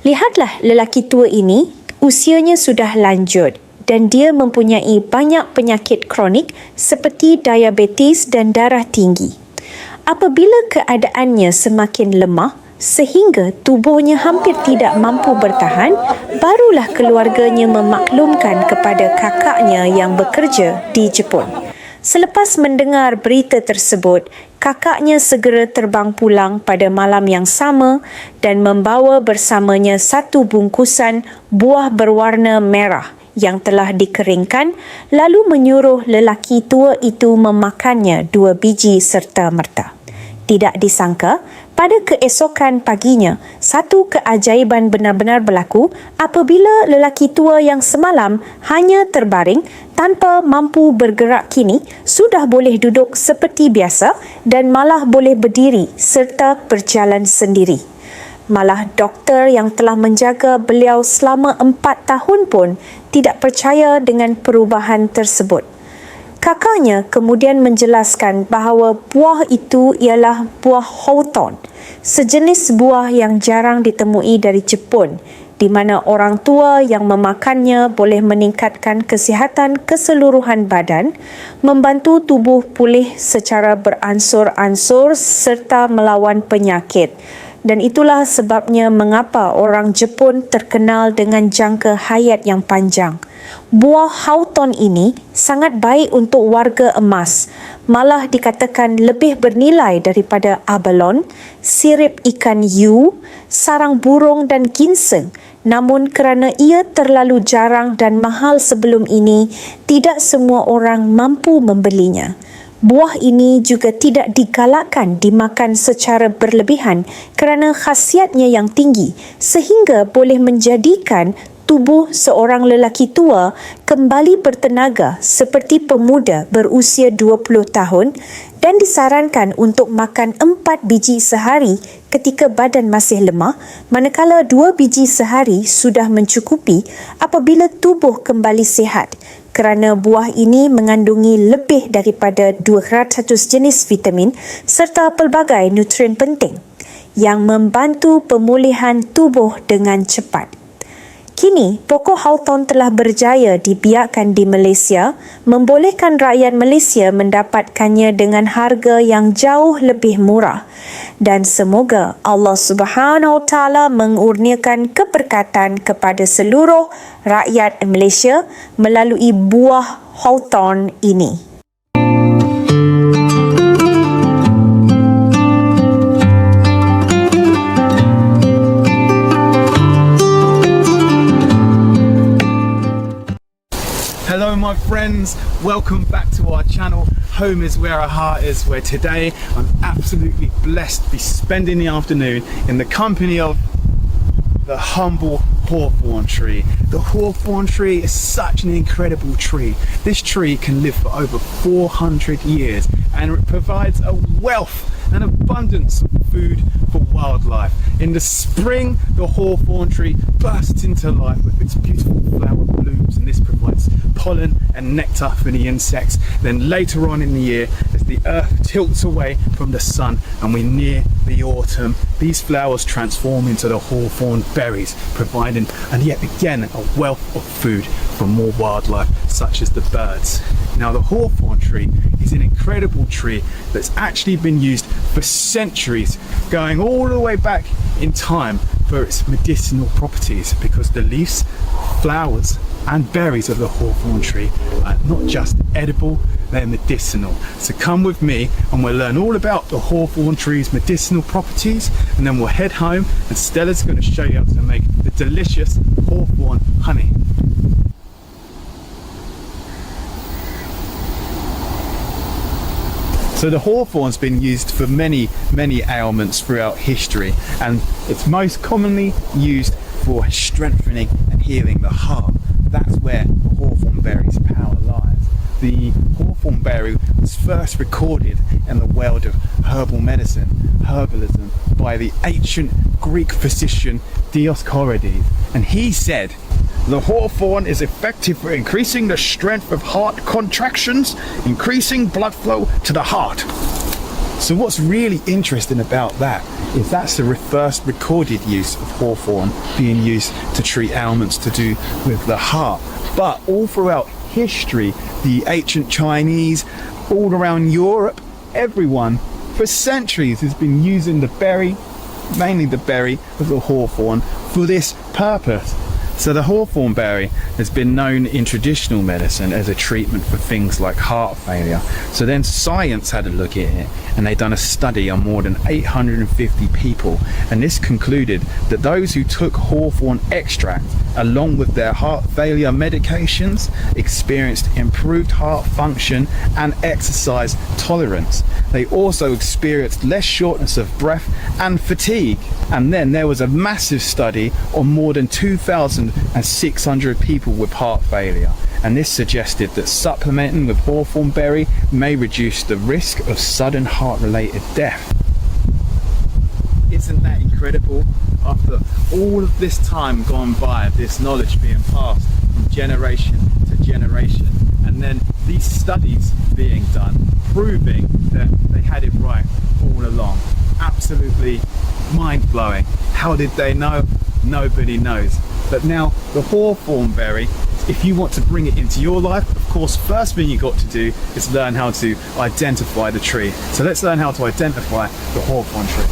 Lihatlah lelaki tua ini, usianya sudah lanjut dan dia mempunyai banyak penyakit kronik seperti diabetes dan darah tinggi. Apabila keadaannya semakin lemah sehingga tubuhnya hampir tidak mampu bertahan, barulah keluarganya memaklumkan kepada kakaknya yang bekerja di Jepun. Selepas mendengar berita tersebut, kakaknya segera terbang pulang pada malam yang sama dan membawa bersamanya satu bungkusan buah berwarna merah yang telah dikeringkan, lalu menyuruh lelaki tua itu memakannya 2 biji serta-merta. Tidak disangka, pada keesokan paginya, satu keajaiban benar-benar berlaku apabila lelaki tua yang semalam hanya terbaring tanpa mampu bergerak kini sudah boleh duduk seperti biasa dan malah boleh berdiri serta berjalan sendiri. Malah doktor yang telah menjaga beliau selama 4 tahun pun tidak percaya dengan perubahan tersebut. Kakaknya kemudian menjelaskan bahawa buah itu ialah buah Hawthorn, sejenis buah yang jarang ditemui dari Jepun, di mana orang tua yang memakannya boleh meningkatkan kesihatan keseluruhan badan, membantu tubuh pulih secara beransur-ansur serta melawan penyakit. Dan itulah sebabnya mengapa orang Jepun terkenal dengan jangka hayat yang panjang. Buah Hawthorn ini sangat baik untuk warga emas, malah dikatakan lebih bernilai daripada abalone, sirip ikan hiu, sarang burung dan ginseng. Namun kerana ia terlalu jarang dan mahal sebelum ini, tidak semua orang mampu membelinya. Buah ini juga tidak digalakkan dimakan secara berlebihan kerana khasiatnya yang tinggi sehingga boleh menjadikan tubuh seorang lelaki tua kembali bertenaga seperti pemuda berusia 20 tahun dan disarankan untuk makan 4 biji sehari ketika badan masih lemah, manakala 2 biji sehari sudah mencukupi apabila tubuh kembali sihat. Kerana buah ini mengandungi lebih daripada 200 jenis vitamin serta pelbagai nutrien penting yang membantu pemulihan tubuh dengan cepat. Kini, pokok Hawthorn telah berjaya dibiakkan di Malaysia, membolehkan rakyat Malaysia mendapatkannya dengan harga yang jauh lebih murah. Dan semoga Allah Subhanahu Wa Taala mengurniakan keberkatan kepada seluruh rakyat Malaysia melalui buah Hawthorn ini. Hello my friends, welcome back to our channel. Home is where our heart is, where today I'm absolutely blessed to be spending the afternoon in the company of the humble hawthorn tree. The hawthorn tree is such an incredible tree. This tree can live for over 400 years and it provides a wealth and abundance of food for wildlife. In the spring, the hawthorn tree bursts into life with its beautiful flower blooms, and this provides pollen and nectar for the insects. Then later on in the year, as the earth tilts away from the sun and we near the autumn, these flowers transform into the hawthorn berries, providing and yet again a wealth of food for more wildlife such as the birds. Now the hawthorn tree is an incredible tree that's actually been used for centuries, going all the way back in time for its medicinal properties, because the leaves, flowers and berries of the hawthorn tree are not just edible, they're medicinal. So come with me and we'll learn all about the hawthorn tree's medicinal properties, and then we'll head home and Stella's going to show you how to make the delicious hawthorn honey. So the hawthorn's been used for many ailments throughout history, and it's most commonly used for strengthening and healing the heart. That's where the hawthorn berry's power lies. The hawthorn berry was first recorded in the world of herbal medicine, herbalism, by the ancient Greek physician Dioscorides, and he said, "The hawthorn is effective for increasing the strength of heart contractions, increasing blood flow to the heart." So what's really interesting about that is that's the first recorded use of hawthorn being used to treat ailments to do with the heart. But all throughout history, the ancient Chinese, all around Europe, everyone for centuries has been using the berry, mainly the berry of the hawthorn, for this purpose. So the hawthorn berry has been known in traditional medicine as a treatment for things like heart failure. So then science had a look at it, and they done a study on more than 850 people, and this concluded that those who took hawthorn extract along with their heart failure medications experienced improved heart function and exercise tolerance. They also experienced less shortness of breath and fatigue. And then there was a massive study on more than 2,600 people with heart failure, and this suggested that supplementing with hawthorn berry may reduce the risk of sudden heart-related death. Isn't that incredible? After all of this time gone by, this knowledge being passed from generation to generation, and then these studies being done proving that they had it right all along. Absolutely mind-blowing. How did they know? Nobody knows. But now the hawthorn berry, if you want to bring it into your life, of course, first thing you got to do is learn how to identify the tree. So let's learn how to identify the hawthorn tree.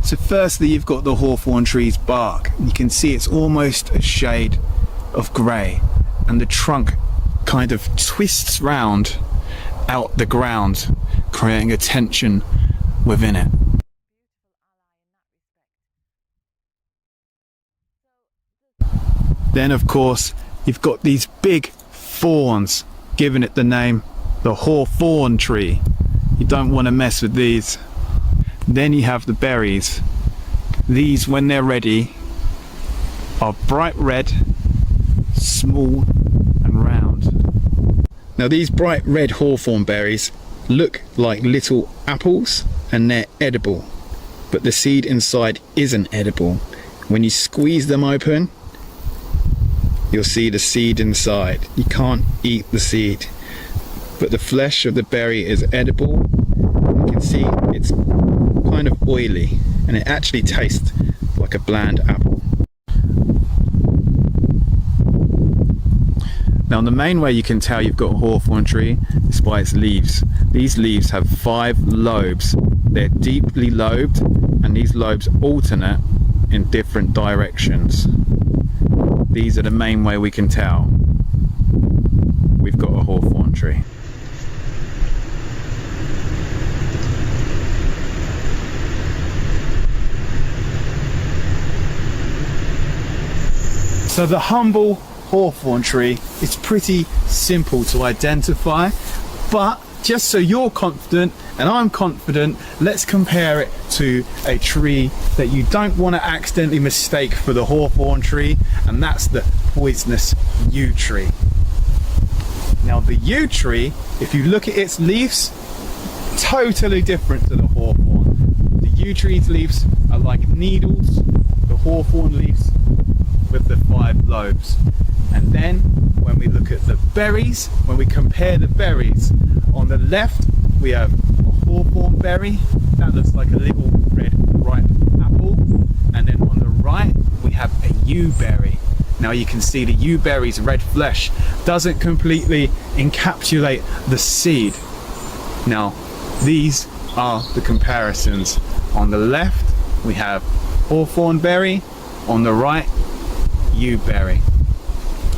So firstly, you've got the hawthorn tree's bark. You can see it's almost a shade of grey, and the trunk kind of twists round out the ground, creating a tension within it. Then of course you've got these big thorns, giving it the name the hawthorn tree. You don't want to mess with these. Then you have the berries. These, when they're ready, are bright red, small and round. Now these bright red hawthorn berries look like little apples and they're edible, but the seed inside isn't edible. When you squeeze them open, you'll see the seed inside. You can't eat the seed, but the flesh of the berry is edible. You can see it's kind of oily, and it actually tastes like a bland apple. Now the main way you can tell you've got a hawthorn tree is by its leaves. These leaves have 5 lobes. They're deeply lobed, and these lobes alternate in different directions. These are the main way we can tell we've got a hawthorn tree. So the humble hawthorn tree is pretty simple to identify, but just so you're confident and I'm confident, let's compare it to a tree that you don't want to accidentally mistake for the hawthorn tree, and that's the poisonous yew tree. Now the yew tree, if you look at its leaves, totally different to the hawthorn. The yew tree's leaves are like needles, the hawthorn leaves with the 5 lobes. And then when we look at the berries, when we compare the berries, on the left we have a hawthorn berry that looks like a little red ripe apple, and then on the right we have a yew berry. Now you can see the yew berry's red flesh doesn't completely encapsulate the seed. Now these are the comparisons. On the left we have hawthorn berry, on the right yew berry.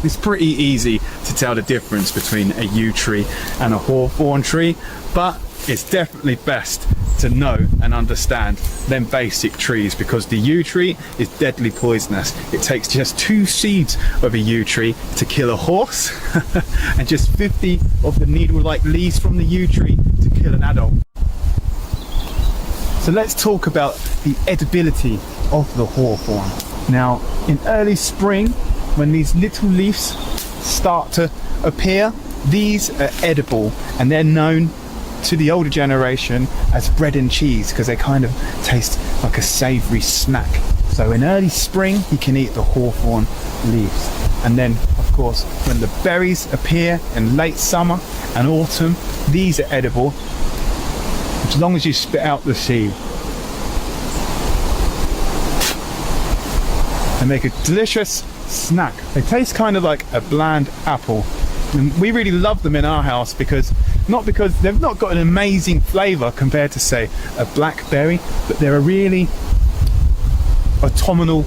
It's pretty easy to tell the difference between a yew tree and a hawthorn tree, but it's definitely best to know and understand them basic trees, because the yew tree is deadly poisonous. It takes just 2 seeds of a yew tree to kill a horse and just 50 of the needle-like leaves from the yew tree to kill an adult. So let's talk about the edibility of the hawthorn. Now in early spring, when these little leaves start to appear, these are edible, and they're known to the older generation as bread and cheese because they kind of taste like a savoury snack. So in early spring you can eat the hawthorn leaves, and then of course when the berries appear in late summer and autumn, these are edible as long as you spit out the seed. They make a delicious snack. They taste kind of like a bland apple. And we really love them in our house because they've not got an amazing flavour compared to, say, a blackberry, but they're a really autumnal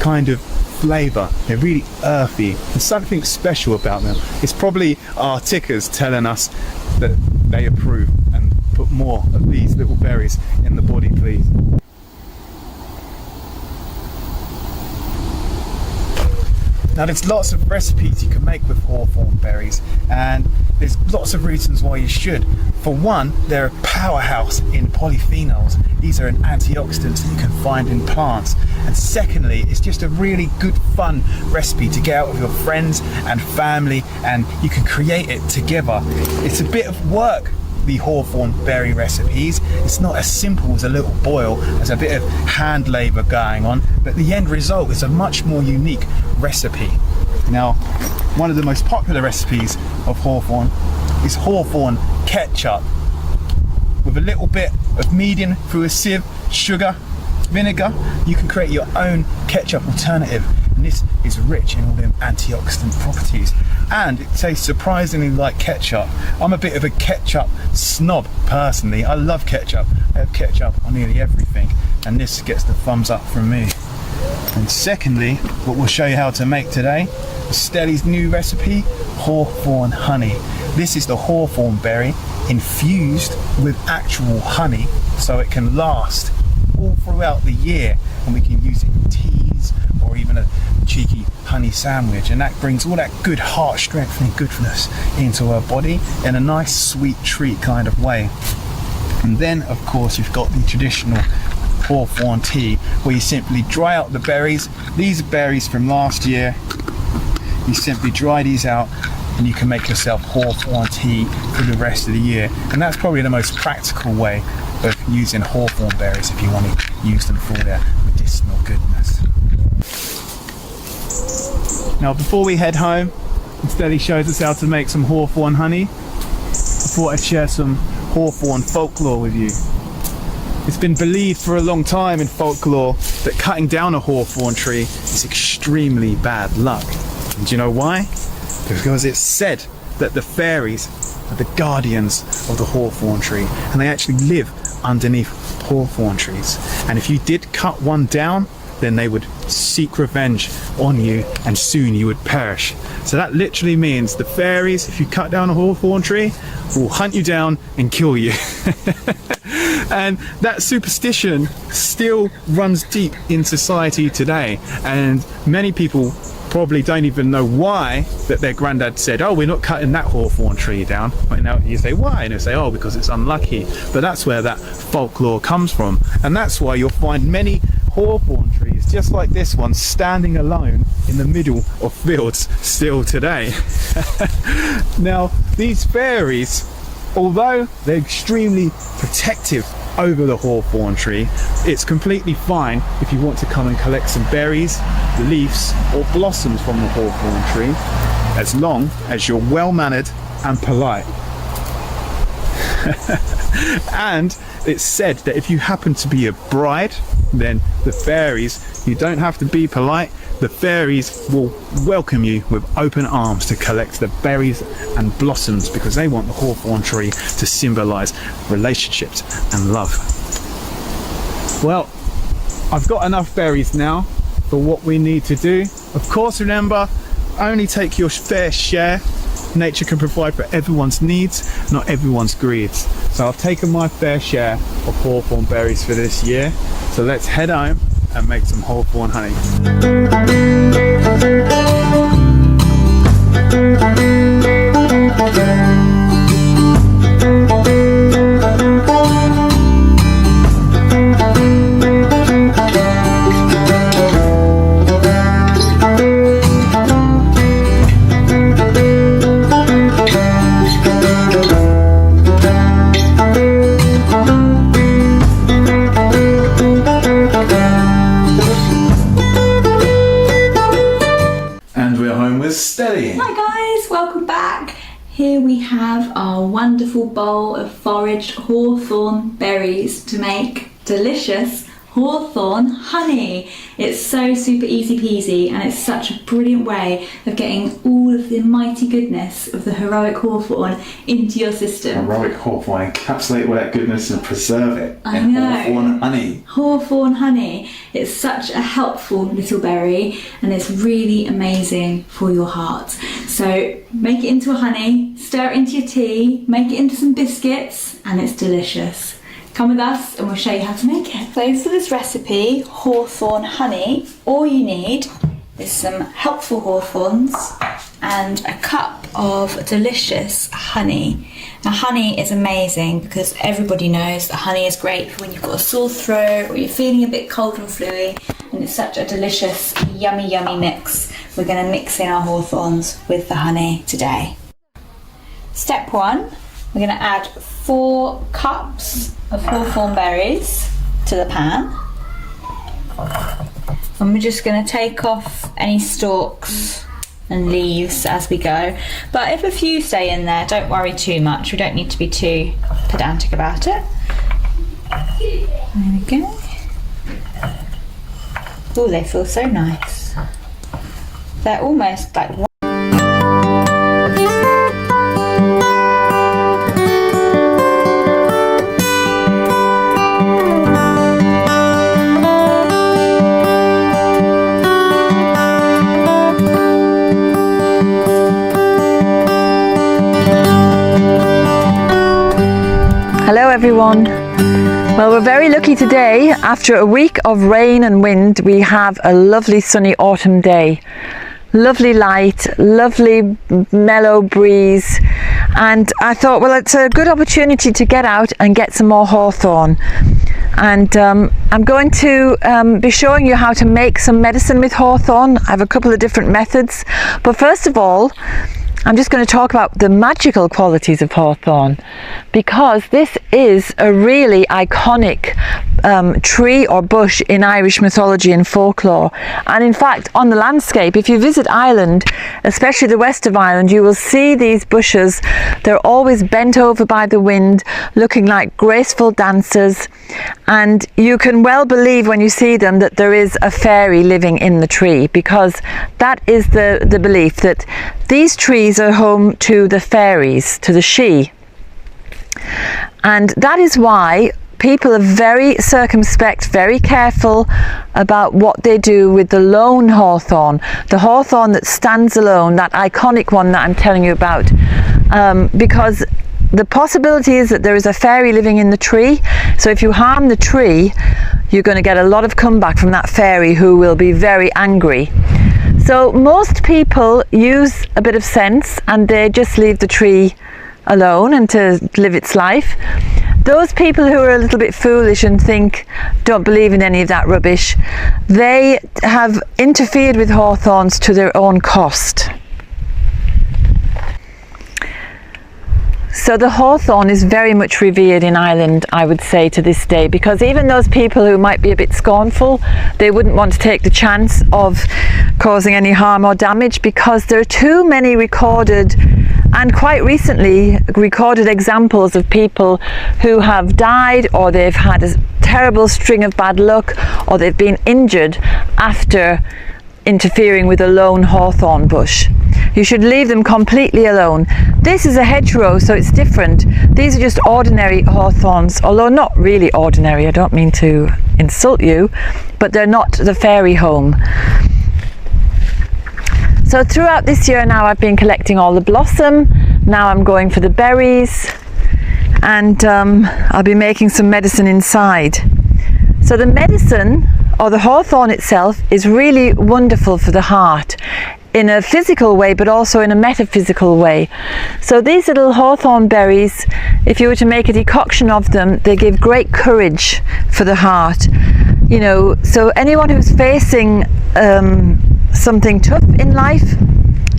kind of flavour. They're really earthy. There's something special about them. It's probably our tickers telling us that they approve and put more of these little berries in the body, please. Now there's lots of recipes you can make with hawthorn berries, and there's lots of reasons why you should. For one, they're a powerhouse in polyphenols. These are an antioxidants that you can find in plants. And secondly, it's just a really good fun recipe to get out with your friends and family, and you can create it together. It's a bit of work, the hawthorn berry recipes. It's not as simple as a little boil. There's a bit of hand labour going on, but the end result is a much more unique recipe. Now, one of the most popular recipes of hawthorn is hawthorn ketchup, with a little bit of medium through a sieve, sugar, vinegar. You can create your own ketchup alternative, and this is rich in all them antioxidant properties, and it tastes surprisingly like ketchup. I'm a bit of a ketchup snob personally. I love ketchup. I have ketchup on nearly everything, and this gets the thumbs up from me. And secondly, what we'll show you how to make today is Stelly's new recipe, hawthorn honey. This is the hawthorn berry infused with actual honey, so it can last all throughout the year, and we can use it in teas or even a cheeky honey sandwich, and that brings all that good heart strength and goodness into our body in a nice sweet treat kind of way. And then of course you've got the traditional hawthorn tea, where you simply dry out the berries. These are berries from last year. You simply dry these out and you can make yourself hawthorn tea for the rest of the year, and that's probably the most practical way of using hawthorn berries if you want to use them for their medicinal goodness. Now before we head home, Stelly shows us how to make some hawthorn honey. I thought I'd share some hawthorn folklore with you. It's been believed for a long time in folklore that cutting down a hawthorn tree is extremely bad luck. And do you know why? Because it's said that the fairies are the guardians of the hawthorn tree, and they actually live underneath hawthorn trees. And if you did cut one down, then they would seek revenge on you, and soon you would perish. So that literally means the fairies, if you cut down a hawthorn tree, will hunt you down and kill you. And that superstition still runs deep in society today, and many people probably don't even know why that their granddad said, oh, we're not cutting that hawthorn tree down. But now you say, why? And they say, oh, because it's unlucky. But that's where that folklore comes from, and that's why you'll find many hawthorn trees just like this one standing alone in the middle of fields still today. Now these fairies, although they're extremely protective over the hawthorn tree, it's completely fine if you want to come and collect some berries, leaves or blossoms from the hawthorn tree, as long as you're well mannered and polite. And it's said that if you happen to be a bride, then the fairies, you don't have to be polite, the fairies will welcome you with open arms to collect the berries and blossoms, because they want the hawthorn tree to symbolise relationships and love. Well, I've got enough berries now for what we need to do. Of course, remember, only take your fair share. Nature can provide for everyone's needs, not everyone's greeds. So I've taken my fair share of hawthorn berries for this year. So let's head home and make some hawthorn honey. Hi guys, welcome back. Here we have our wonderful bowl of foraged hawthorn berries to make delicious hawthorn honey. It's so super easy peasy, and it's such a brilliant way of getting all of the mighty goodness of the heroic hawthorn into your system. Heroic hawthorn, encapsulate all that goodness and preserve it I in know. hawthorn honey. Hawthorn honey. It's such a helpful little berry, and it's really amazing for your heart. So make it into a honey, stir it into your tea, make it into some biscuits, and it's delicious. Come with us and we'll show you how to make it. So for this recipe, hawthorn honey, all you need is some helpful hawthorns and a cup of delicious honey. Now honey is amazing because everybody knows that honey is great for when you've got a sore throat or you're feeling a bit cold and fluey, and it's such a delicious, yummy, yummy mix. We're going to mix in our hawthorns with the honey today. Step 1, we're going to add 4 cups of hawthorn berries to the pan, and we're just going to take off any stalks and leaves as we go, but if a few stay in there, don't worry too much. We don't need to be too pedantic about it. There we go. Oh, they feel so nice. They're almost like Hello everyone. Well, we're very lucky today. After a week of rain and wind, we have a lovely sunny autumn day. Lovely light, lovely mellow breeze, and I thought, well, it's a good opportunity to get out and get some more hawthorn. And I'm going to be showing you how to make some medicine with hawthorn. I have a couple of different methods, but first of all, I'm just going to talk about the magical qualities of hawthorn, because this is a really iconic tree or bush in Irish mythology and folklore. And in fact, on the landscape, if you visit Ireland, especially the west of Ireland, you will see these bushes. They're always bent over by the wind, looking like graceful dancers. And you can well believe when you see them that there is a fairy living in the tree, because that is the belief that these trees are home to the fairies, to the Sidhe. And that is why people are very circumspect, very careful about what they do with the lone hawthorn, the hawthorn that stands alone, that iconic one that I'm telling you about, because the possibility is that there is a fairy living in the tree. So if you harm the tree, you're going to get a lot of comeback from that fairy, who will be very angry. So most people use a bit of sense and they just leave the tree alone and to live its life. Those people who are a little bit foolish and don't believe in any of that rubbish, they have interfered with hawthorns to their own cost. So the hawthorn is very much revered in Ireland, I would say, to this day, because even those people who might be a bit scornful, they wouldn't want to take the chance of causing any harm or damage, because there are too many recorded, and quite recently recorded, examples of people who have died, or they've had a terrible string of bad luck, or they've been injured after interfering with a lone hawthorn bush. You should leave them completely alone. This is a hedgerow, so it's different. These are just ordinary hawthorns, although not really ordinary. I don't mean to insult you, but they're not the fairy home. So throughout this year now, I've been collecting all the blossom. Now I'm going for the berries, and I'll be making some medicine inside. So the medicine, or the hawthorn itself, is really wonderful for the heart, in a physical way, but also in a metaphysical way. So these little hawthorn berries, if you were to make a decoction of them, they give great courage for the heart. You know, so anyone who's facing something tough in life,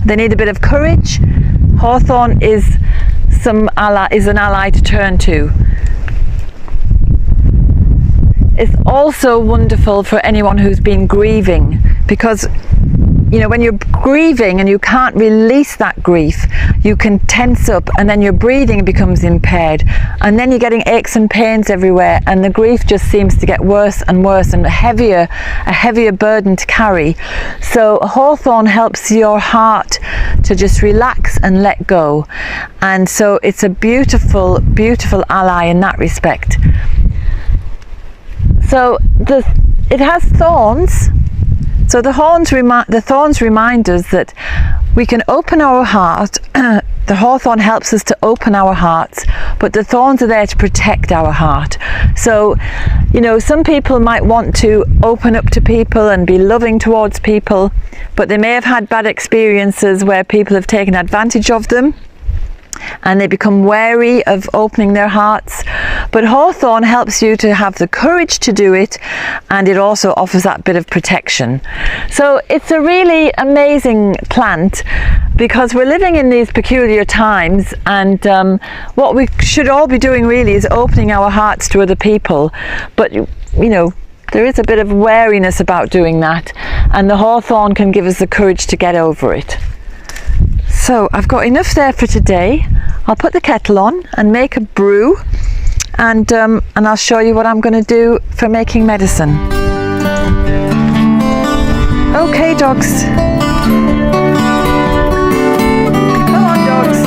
they need a bit of courage. Hawthorn is an ally to turn to. It's also wonderful for anyone who's been grieving, because you know, when you're grieving and you can't release that grief, you can tense up, and then your breathing becomes impaired, and then you're getting aches and pains everywhere, and the grief just seems to get worse and worse, and a heavier burden to carry. So Hawthorn helps your heart to just relax and let go, and so it's a beautiful, beautiful ally in that respect. So it has thorns. So the thorns remind us that we can open our heart. The hawthorn helps us to open our hearts, but the thorns are there to protect our heart. So, you know, some people might want to open up to people and be loving towards people, but they may have had bad experiences where people have taken advantage of them, and they become wary of opening their hearts. But Hawthorn helps you to have the courage to do it, and it also offers that bit of protection. So it's a really amazing plant, because we're living in these peculiar times, and what we should all be doing really is opening our hearts to other people. But you know, there is a bit of wariness about doing that, and the Hawthorn can give us the courage to get over it. So I've got enough there for today. I'll put the kettle on and make a brew, and I'll show you what I'm going to do for making medicine. Okay, dogs. Come on, dogs.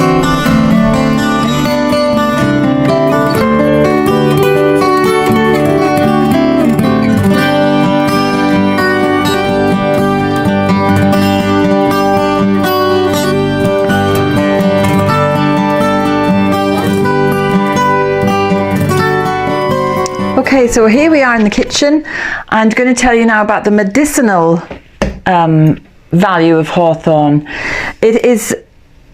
Okay, so here we are in the kitchen. I'm going to tell you now about the medicinal value of hawthorn. It is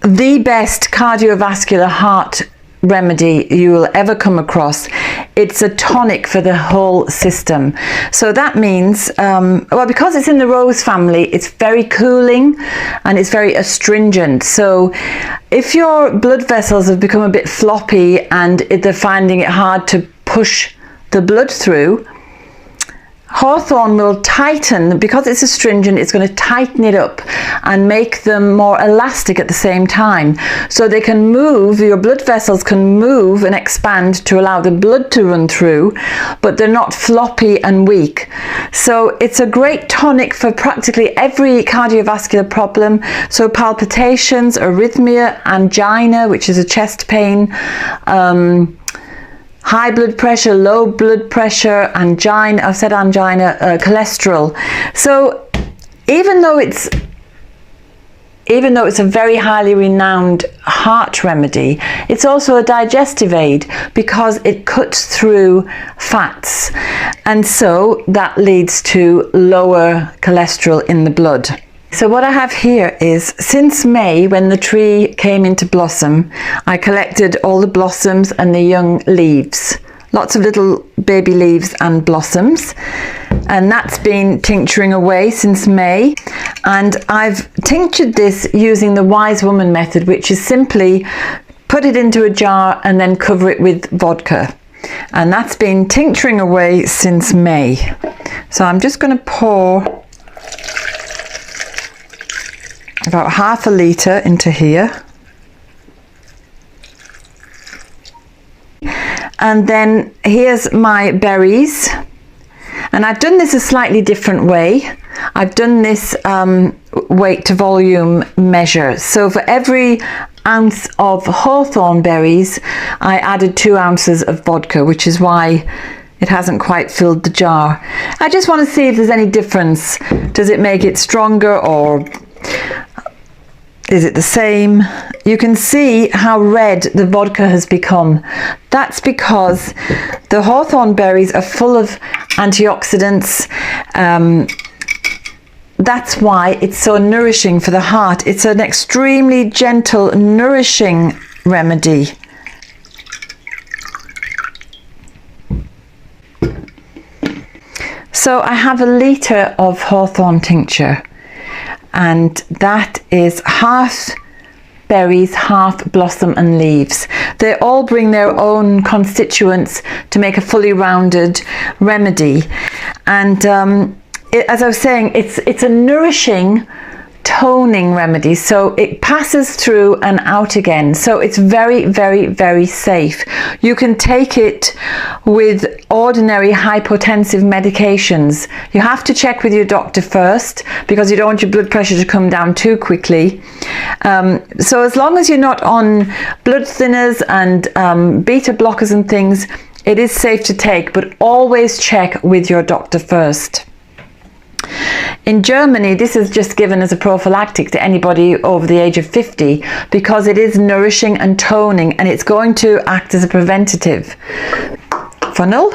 the best cardiovascular heart remedy you will ever come across. It's a tonic for the whole system. So that means, well, because it's in the rose family, it's very cooling and it's very astringent. So if your blood vessels have become a bit floppy and they're finding it hard to push the blood through, hawthorn will tighten. Because it's astringent, it's going to tighten it up and make them more elastic at the same time, so they can move, your blood vessels can move and expand to allow the blood to run through, but they're not floppy and weak. So it's a great tonic for practically every cardiovascular problem. So palpitations, arrhythmia, angina, which is a chest pain, high blood pressure, low blood pressure, angina, I've said angina, cholesterol. So even though it's a very highly renowned heart remedy, it's also a digestive aid because it cuts through fats, and so that leads to lower cholesterol in the blood. So what I have here is, since May, when the tree came into blossom, I collected all the blossoms and the young leaves, lots of little baby leaves and blossoms, and that's been tincturing away since May. And I've tinctured this using the wise woman method, which is simply put it into a jar and then cover it with vodka, and that's been tincturing away since May. So I'm just going to pour about half a litre into here, and then here's my berries, and I've done this a slightly different way. I've done this weight to volume measure. So for every ounce of hawthorn berries, I added 2 ounces of vodka, which is why it hasn't quite filled the jar. I just want to see if there's any difference. Does it make it stronger, or is it the same? You can see how red the vodka has become. That's because the hawthorn berries are full of antioxidants. That's why it's so nourishing for the heart. It's an extremely gentle, nourishing remedy. So I have a litre of hawthorn tincture, and that is half berries, half blossom and leaves. They all bring their own constituents to make a fully rounded remedy. And as I was saying, it's a nourishing toning remedy, so it passes through and out again, so it's very, very, very safe. You can take it with ordinary hypotensive medications. You have to check with your doctor first because you don't want your blood pressure to come down too quickly. So as long as you're not on blood thinners and beta blockers and things, it is safe to take, but always check with your doctor first. In Germany, this is just given as a prophylactic to anybody over the age of 50 because it is nourishing and toning, and it's going to act as a preventative. Funnel.